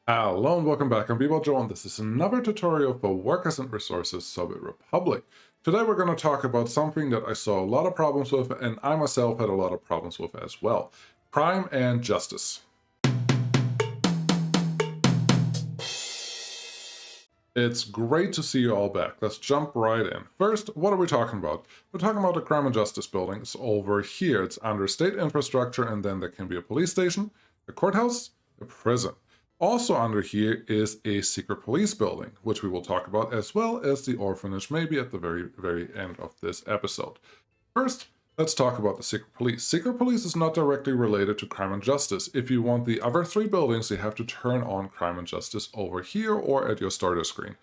Hello and welcome back. I'm Joe, and this is another tutorial for Workers and Resources Soviet Republic. Today we're going to talk about something that I saw a lot of problems with, and I myself had a lot of problems with as well. Crime and justice. It's great to see you all back. Let's jump right in. First, what are we talking about? We're talking about the Crime and Justice buildings over here. It's under state infrastructure, and then there can be a police station, a courthouse, a prison. Also under here is a secret police building, which we will talk about, as well as the orphanage, maybe at the very end of this episode. First, let's talk about the secret police. Secret police is not directly related to crime and justice. If you want the other three buildings, you have to turn on crime and justice over here or at your starter screen.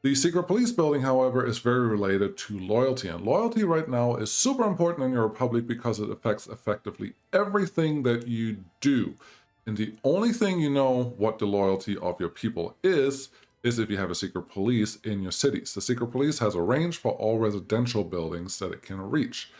The secret police building, however, is very related to loyalty, and loyalty right now is super important in your republic because it affects effectively everything that you do. And the only thing you know what the loyalty of your people is if you have a secret police in your cities. The secret police has a range for all residential buildings that it can reach,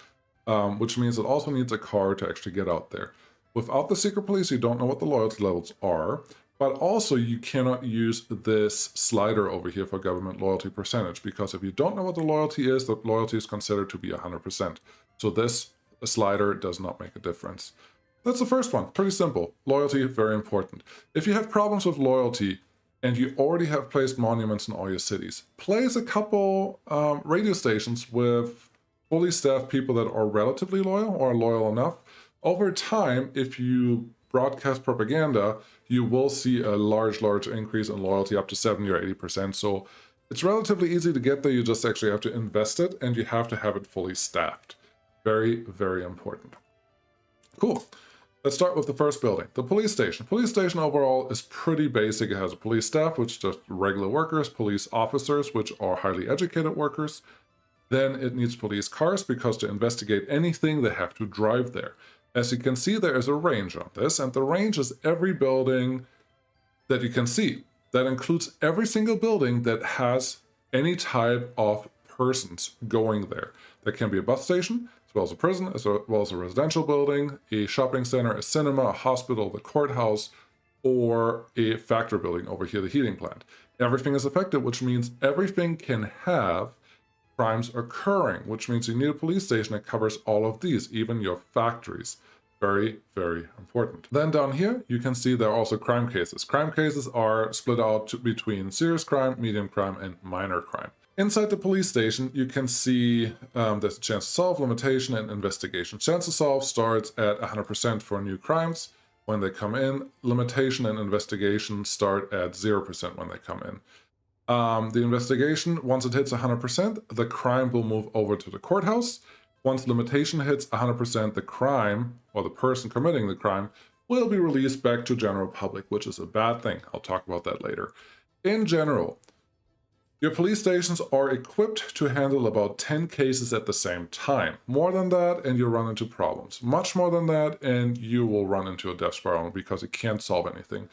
which means it also needs a car to actually get out there. Without the secret police, you don't know what the loyalty levels are, but also you cannot use this slider over here for government loyalty percentage, because if you don't know what the loyalty is considered to be 100%. So this slider does not make a difference. That's the first one. Pretty simple. Loyalty, very important. If you have problems with loyalty and you already have placed monuments in all your cities, place a couple radio stations with fully staffed people that are relatively loyal or loyal enough. Over time, if you broadcast propaganda, you will see a large increase in loyalty, up to 70 or 80%. So it's relatively easy to get there. You just actually have to invest it, and you have to have it fully staffed. Very important. Cool. Let's start with the first building, the police station. Police station overall is pretty basic. It has a police staff, which is just regular workers, police officers, which are highly educated workers. Then it needs police cars, because to investigate anything, they have to drive there. As you can see, there is a range on this, and the range is every building that you can see. That includes every single building that has any type of persons going there. There can be a bus station, as well as a prison, as well as a residential building, a shopping center, a cinema, a hospital, the courthouse, or a factory building over here, the heating plant. Everything is affected, which means everything can have crimes occurring, which means you need a police station that covers all of these, even your factories. Very important. Then down here, you can see there are also crime cases. Crime cases are split out between serious crime, medium crime, and minor crime. Inside the police station, you can see there's a chance to solve, limitation, and investigation. Chance to solve starts at 100% for new crimes when they come in. Limitation and investigation start at 0% when they come in. The investigation, once it hits 100%, the crime will move over to the courthouse. Once limitation hits 100%, the crime, or the person committing the crime, will be released back to general public, which is a bad thing. I'll talk about that later. In general, your police stations are equipped to handle about 10 cases at the same time. More than that, and you run into problems. Much more than that, and you will run into a death spiral because it can't solve anything.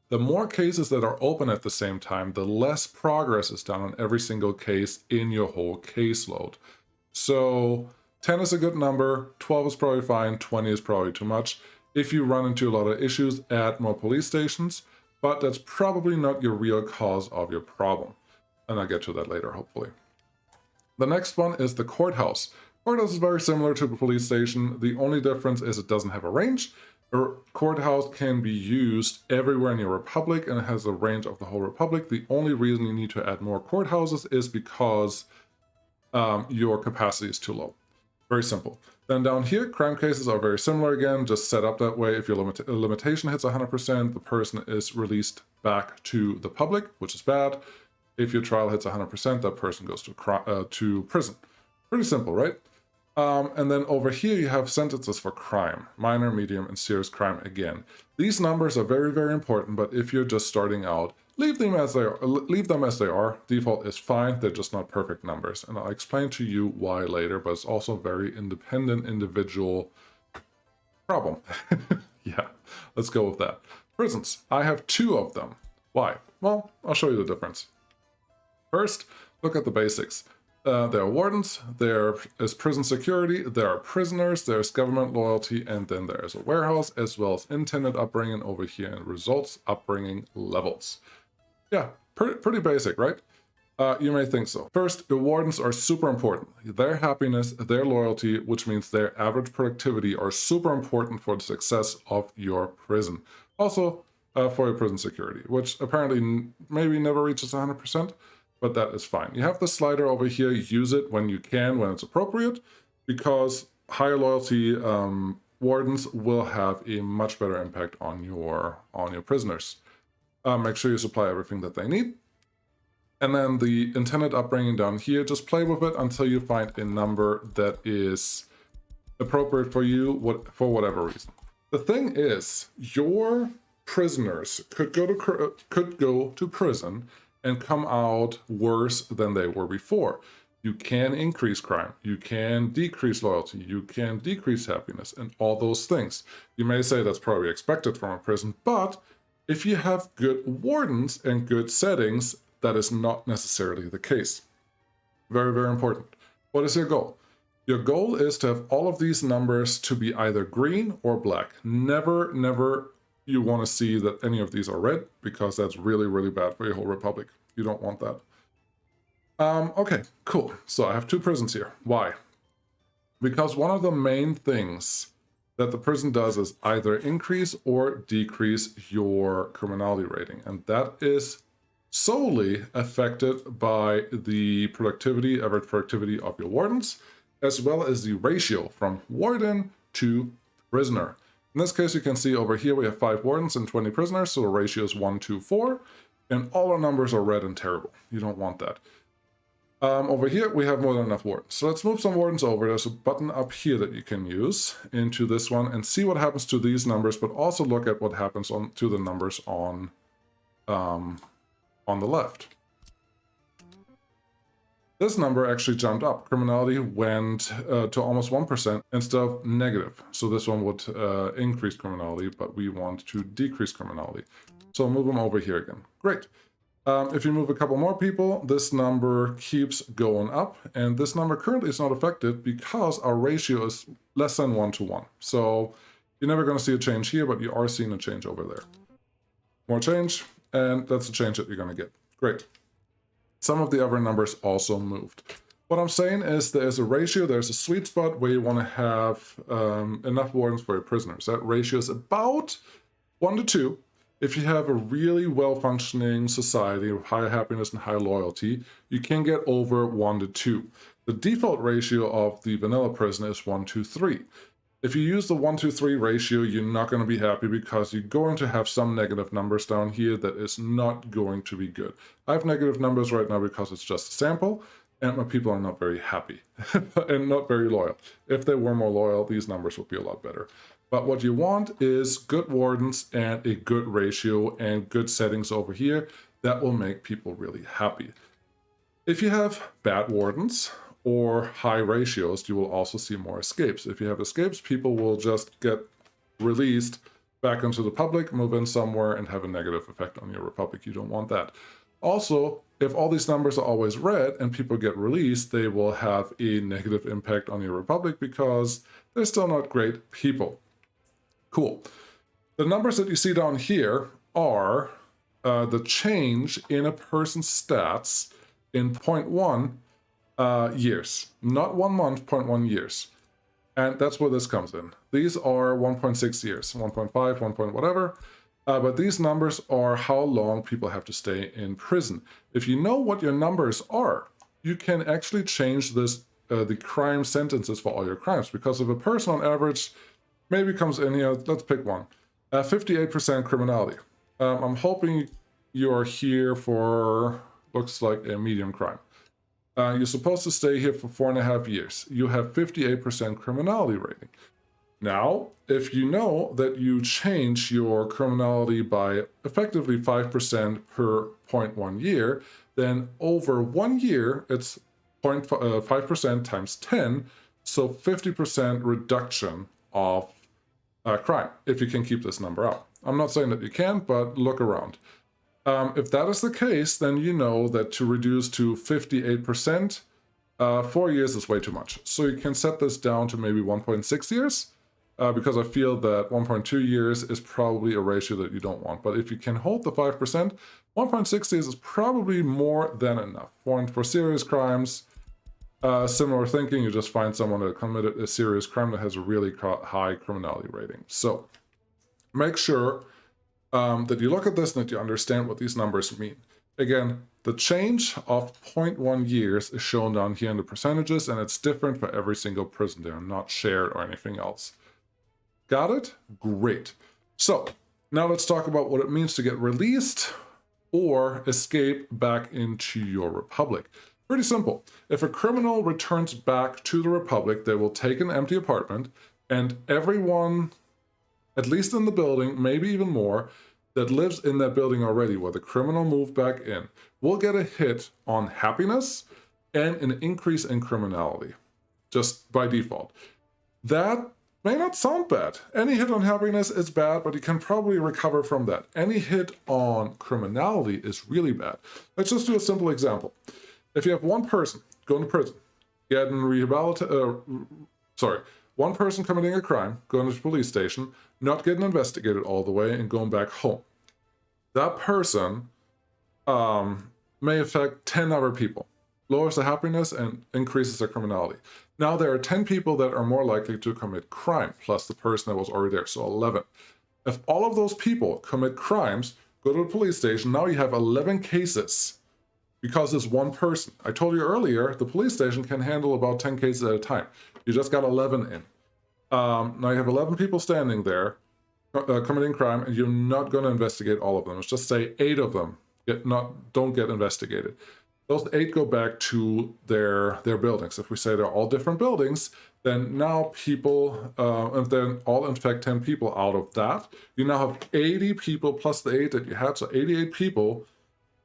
The more cases that are open at the same time, the less progress is done on every single case in your whole caseload. So 10 is a good number, 12 is probably fine, 20 is probably too much. If you run into a lot of issues, add more police stations, but that's probably not your real cause of your problem. And I'll get to that later, hopefully. The next one is the courthouse. Courthouse is very similar to the police station. The only difference is it doesn't have a range. A courthouse can be used everywhere in your republic, and it has a range of the whole republic. The only reason you need to add more courthouses is because your capacity is too low. Very simple. Then down here, crime cases are very similar again, just set up that way. If your limitation hits 100%, the person is released back to the public, which is bad. If your trial hits 100%, that person goes to prison. Pretty simple, right? And then over here, you have sentences for crime, minor, medium, and serious crime again. These numbers are very important, but if you're just starting out, leave them as they are. Default is fine. They're just not perfect numbers. And I'll explain to you why later, but it's also a very independent individual problem. Yeah, let's go with that. Prisons. I have 2 of them. Why? Well, I'll show you the difference. First, look at the basics. There are wardens, there is prison security, there are prisoners, there's government loyalty, and then there is a warehouse, as well as intended upbringing over here and results upbringing levels. Yeah, pretty basic, right? You may think so. First, the wardens are super important. Their happiness, their loyalty, which means their average productivity, are super important for the success of your prison. Also, for your prison security, which apparently maybe never reaches 100%, but that is fine. You have the slider over here. Use it when you can, when it's appropriate, because higher loyalty wardens will have a much better impact on your prisoners. Make sure you supply everything that they need. And then the intended upbringing down here, just play with it until you find a number that is appropriate for you for whatever reason. The thing is, your prisoners could go to prison and come out worse than they were before. You can increase crime, you can decrease loyalty, you can decrease happiness, and all those things. You may say that's probably expected from a prison, but if you have good wardens and good settings, that is not necessarily the case. Very, very important. What is your goal? Your goal is to have all of these numbers to be either green or black. Never you want to see that any of these are red, because that's really, really bad for your whole republic. You don't want that. Okay, cool. So I have 2 prisons here. Why? Because one of the main things that the prison does is either increase or decrease your criminality rating. And that is solely affected by the average productivity of your wardens, as well as the ratio from warden to prisoner. In this case, you can see over here we have 5 wardens and 20 prisoners, so the ratio is 1:4, and all our numbers are red and terrible. You don't want that. Over here, we have more than enough wardens. So let's move some wardens over. There's a button up here that you can use into this one and see what happens to these numbers, but also look at what happens to the numbers on the left. This number actually jumped up. Criminality went to almost 1% instead of negative. So this one would increase criminality, but we want to decrease criminality. So move them over here again. Great. If you move a couple more people, this number keeps going up, and this number currently is not affected because our ratio is less than 1:1. So you're never going to see a change here, but you are seeing a change over there. More change, and that's the change that you're going to get. Great. Some of the other numbers also moved. What I'm saying is there's a ratio, there's a sweet spot where you want to have enough wardens for your prisoners. That ratio is about 1:2. If you have a really well-functioning society with high happiness and high loyalty, you can get over 1:2. The default ratio of the vanilla prison is 1:3. If you use the 1:3 ratio, you're not going to be happy because you're going to have some negative numbers down here that is not going to be good. I have negative numbers right now because it's just a sample, and my people are not very happy and not very loyal. If they were more loyal, these numbers would be a lot better. But what you want is good wardens and a good ratio and good settings over here that will make people really happy. If you have bad wardens or high ratios, you will also see more escapes. If you have escapes, people will just get released back into the public, move in somewhere, and have a negative effect on your republic. You don't want that. Also, if all these numbers are always red and people get released, they will have a negative impact on your republic because they're still not great people. Cool. The numbers that you see down here are the change in a person's stats in 0.1 years. Not 1 month, 0.1 years. And that's where this comes in. These are 1.6 years, 1.5, 1. Whatever. But these numbers are how long people have to stay in prison. If you know what your numbers are, you can actually change this the crime sentences for all your crimes. Because if a person on average maybe comes in here, let's pick one, 58% criminality. I'm hoping you're here for, looks like a medium crime. You're supposed to stay here for 4.5 years. You have 58% criminality rating. Now, if you know that you change your criminality by effectively 5% per 0.1 year, then over 1 year, it's 0.5% times 10, so 50% reduction of crime, if you can keep this number up. I'm not saying that you can, but look around. If that is the case, then you know that to reduce to 58%, 4 years is way too much. So you can set this down to maybe 1.6 years, because I feel that 1.2 years is probably a ratio that you don't want. But if you can hold the 5%, 1.6 years is probably more than enough. For serious crimes, similar thinking, you just find someone that committed a serious crime that has a really high criminality rating. So make sure that you look at this and that you understand what these numbers mean. Again, the change of 0.1 years is shown down here in the percentages, and it's different for every single prison. They are not shared or anything else. Got it? Great. So now let's talk about what it means to get released or escape back into your republic. Pretty simple. If a criminal returns back to the republic, they will take an empty apartment, and everyone, at least in the building, maybe even more, that lives in that building already where the criminal moved back in, will get a hit on happiness and an increase in criminality, just by default. That may not sound bad. Any hit on happiness is bad, but you can probably recover from that. Any hit on criminality is really bad. Let's just do a simple example. If you have one person going to prison, getting one person committing a crime, going to the police station, not getting investigated all the way, and going back home. That person may affect 10 other people, lowers the happiness and increases their criminality. Now there are 10 people that are more likely to commit crime, plus the person that was already there, so 11. If all of those people commit crimes, go to the police station, now you have 11 cases because it's one person. I told you earlier, the police station can handle about 10 cases at a time. You just got 11 in. Now you have 11 people standing there committing crime, and you're not going to investigate all of them. Let's just say 8 of them don't get investigated. Those 8 go back to their buildings. If we say they're all different buildings, then now people, if they all infect 10 people out of that, you now have 80 people plus the 8 that you had, so 88 people,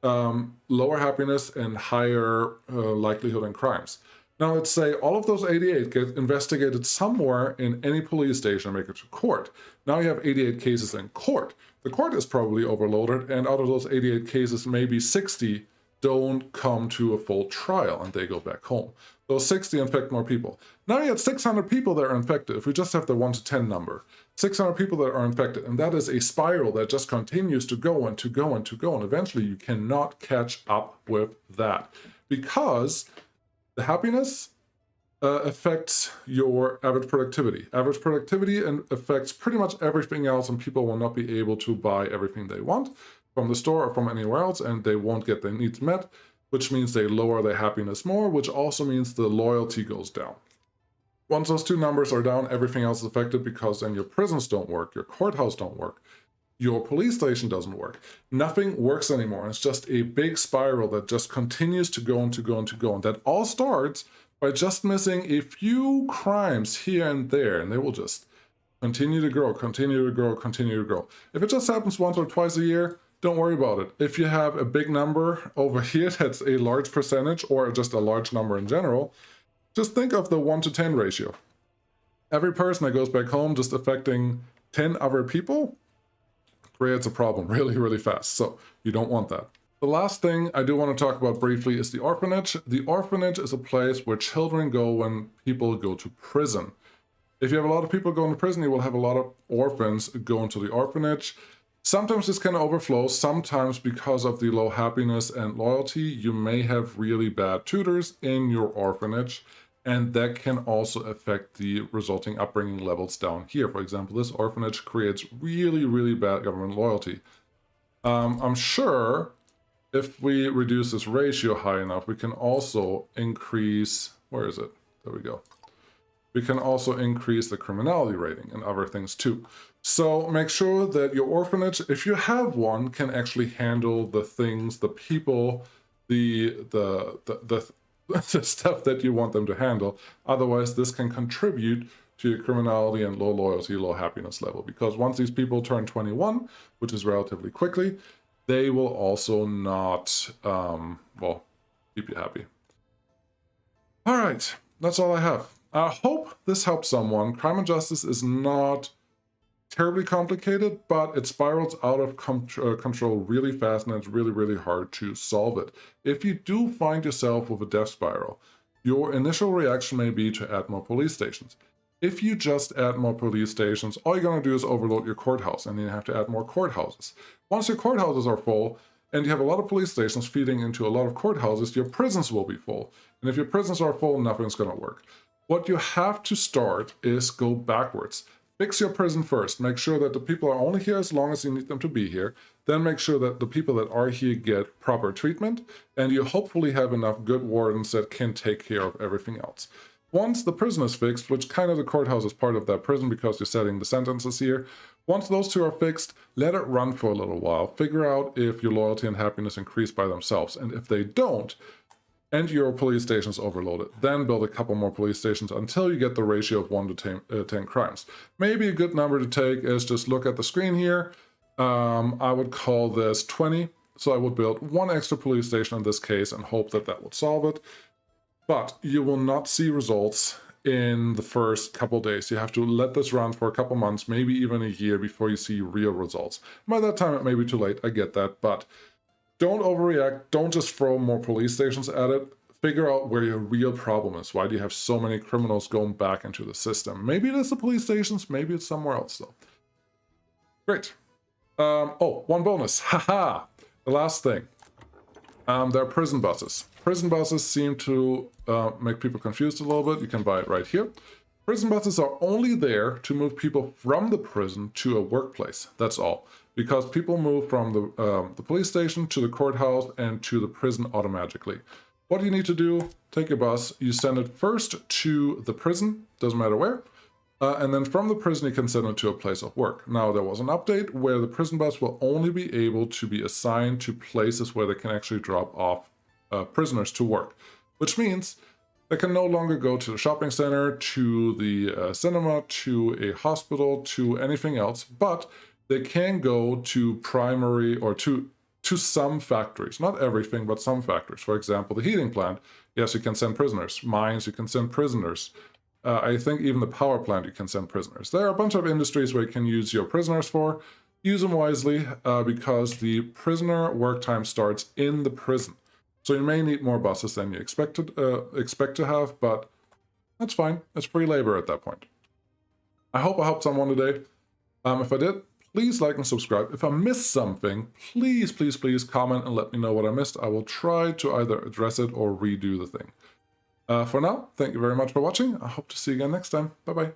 lower happiness and higher likelihood in crimes. Now let's say all of those 88 get investigated somewhere in any police station and make it to court. Now you have 88 cases in court. The court is probably overloaded, and out of those 88 cases, maybe 60 don't come to a full trial and they go back home. Those 60 infect more people. Now you have 600 people that are infected. If we just have the 1 to 10 number, 600 people that are infected, and that is a spiral that just continues to go and to go and to go, and eventually you cannot catch up with that because the happiness affects your average productivity. Average productivity affects pretty much everything else, and people will not be able to buy everything they want from the store or from anywhere else, and they won't get their needs met, which means they lower their happiness more, which also means the loyalty goes down. Once those two numbers are down, everything else is affected because then your prisons don't work, your courthouse don't work, your police station doesn't work. Nothing works anymore. It's just a big spiral that just continues to go and to go and to go. And that all starts by just missing a few crimes here and there, and they will just continue to grow, continue to grow, continue to grow. If it just happens once or twice a year, don't worry about it. If you have a big number over here that's a large percentage or just a large number in general, just think of the 1 to 10 ratio. Every person that goes back home just affecting 10 other people creates a problem really, really fast. So you don't want that. The last thing I do want to talk about briefly is the orphanage. The orphanage is a place where children go when people go to prison. If you have a lot of people going to prison, you will have a lot of orphans going to the orphanage. Sometimes this can overflow. Sometimes because of the low happiness and loyalty, you may have really bad tutors in your orphanage, and that can also affect the resulting upbringing levels down here. For example, this orphanage creates really, really bad government loyalty. I'm sure if we reduce this ratio high enough, we can also increase, where is it? There we go. We can also increase the criminality rating and other things too. So make sure that your orphanage, if you have one, can actually handle the things, the people, the stuff that you want them to handle. Otherwise, this can contribute to your criminality and low loyalty, low happiness level. Because once these people turn 21, which is relatively quickly, they will also not, well, keep you happy. All right, that's all I have. I hope this helps someone. Crime and justice is not terribly complicated, but it spirals out of control really fast, and it's really, really hard to solve it. If you do find yourself with a death spiral, your initial reaction may be to add more police stations. If you just add more police stations, all you're going to do is overload your courthouse, and then you have to add more courthouses. Once your courthouses are full, and you have a lot of police stations feeding into a lot of courthouses, your prisons will be full. And if your prisons are full, nothing's going to work. What you have to start is go backwards. Fix your prison first. Make sure that the people are only here as long as you need them to be here. Then make sure that the people that are here get proper treatment, and you hopefully have enough good wardens that can take care of everything else. Once the prison is fixed, which kind of the courthouse is part of that prison because you're setting the sentences here, once those two are fixed, let it run for a little while. Figure out if your loyalty and happiness increase by themselves. And if they don't, and your police stations overloaded, then build a couple more police stations until you get the ratio of 1 to 10 crimes. Maybe a good number to take is just look at the screen here. I would call this 20. So I would build 1 extra police station in this case and hope that that would solve it. But you will not see results in the first couple days. You have to let this run for a couple months, maybe even a year before you see real results. By that time, it may be too late. I get that, but don't overreact. Don't just throw more police stations at it. Figure out where your real problem is. Why do you have so many criminals going back into the system? Maybe it is the police stations. Maybe it's somewhere else, though. Great. Oh, one bonus. Haha. The last thing. There are prison buses. Prison buses seem to make people confused a little bit. You can buy it right here. Prison buses are only there to move people from the prison to a workplace. That's all. Because people move from the police station to the courthouse and to the prison automatically. What do you need to do? Take your bus. You send it first to the prison, doesn't matter where, and then from the prison you can send it to a place of work. Now there was an update where the prison bus will only be able to be assigned to places where they can actually drop off prisoners to work, which means they can no longer go to the shopping center, to the cinema, to a hospital, to anything else, but they can go to primary or to some factories. Not everything, but some factories. For example, the heating plant, yes, you can send prisoners. Mines, you can send prisoners. I think even the power plant, you can send prisoners. There are a bunch of industries where you can use your prisoners for. Use them wisely because the prisoner work time starts in the prison. So you may need more buses than you expect to have, but that's fine. It's free labor at that point. I hope I helped someone today. If I did, please like and subscribe. If I missed something, please, please, please comment and let me know what I missed. I will try to either address it or redo the thing. For now, thank you very much for watching. I hope to see you again next time. Bye-bye.